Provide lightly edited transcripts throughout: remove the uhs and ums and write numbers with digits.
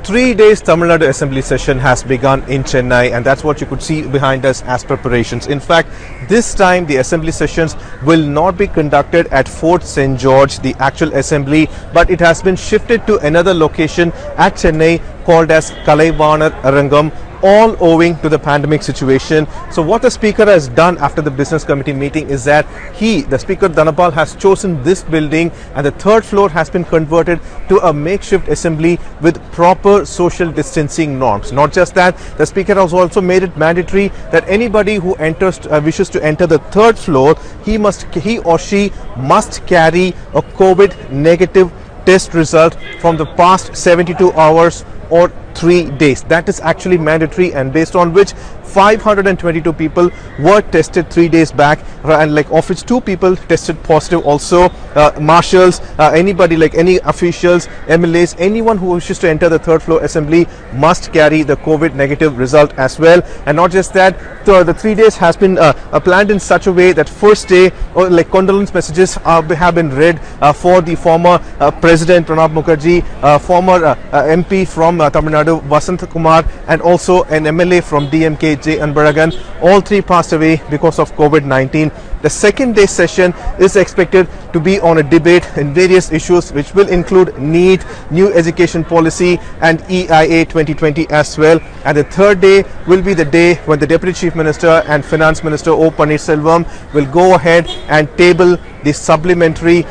3 days Tamil Nadu Assembly session has begun in Chennai, and that's what you could see behind us as preparations. In fact, this time the Assembly sessions will not be conducted at Fort St. George, the actual Assembly, but it has been shifted to another location at Chennai called as Kalaivanar Arangam, all owing to the pandemic situation. So what the Speaker has done after the Business Committee meeting is that the Speaker Dhanapal, has chosen this building, and the third floor has been converted to a makeshift assembly with proper social distancing norms. Not just that, the Speaker has also made it mandatory that anybody who wishes to enter the third floor, he or she must carry a COVID negative test result from the past 72 hours or 3 days. That is actually mandatory, and based on which 522 people were tested 3 days back, and of which 2 people tested positive also. Marshals, anybody like any officials, MLAs, anyone who wishes to enter the third floor assembly must carry the COVID negative result as well. And not just that, the 3 days has been planned in such a way that first day condolence messages have been read for the former President Pranab Mukherjee, former MP from Tamil Nadu Vasant Kumar, and also an MLA from DMK J. Anbaragan. All 3 passed away because of COVID-19. The second day session is expected to be on a debate in various issues, which will include NEET, new education policy, and EIA 2020 as well. And the third day will be the day when the Deputy Chief Minister and Finance Minister O. Pannirselvam will go ahead and table the supplementary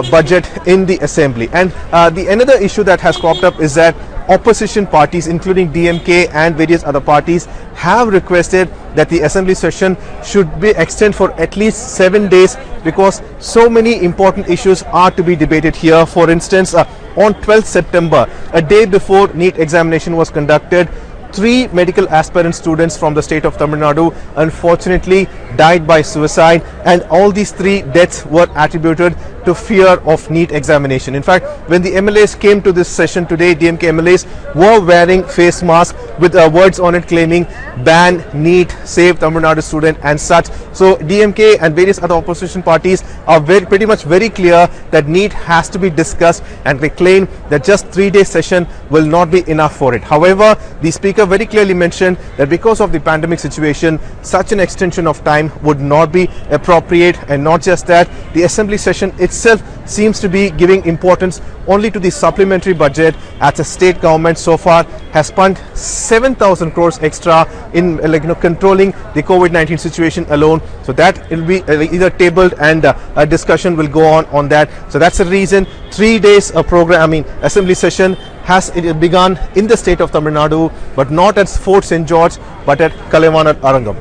budget in the Assembly. And another issue that has cropped up is that opposition parties, including DMK and various other parties, have requested that the Assembly session should be extended for at least 7 days, because so many important issues are to be debated here. For instance, on 12th September, a day before NEET examination was conducted, 3 medical aspirant students from the state of Tamil Nadu unfortunately died by suicide, and all these 3 deaths were attributed to fear of NEET examination. In fact, when the MLAs came to this session today, DMK MLAs were wearing face masks with words on it claiming ban NEET, save Tamil Nadu student and such. So DMK and various other opposition parties are pretty much very clear that NEET has to be discussed, and they claim that just 3-day session will not be enough for it. However, the Speaker very clearly mentioned that because of the pandemic situation, such an extension of time would not be appropriate. And not just that, the Assembly session itself seems to be giving importance only to the supplementary budget, as the state government so far has spent 7,000 crores extra in controlling the COVID-19 situation alone. So that will be either tabled, and a discussion will go on that. So that's the reason 3 days Assembly session has begun in the state of Tamil Nadu, but not at Fort St. George, but at Kalaivanar Arangam.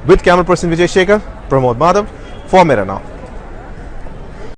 With camera person Vijay Shekhar, Pramod Madhav for Mera Now.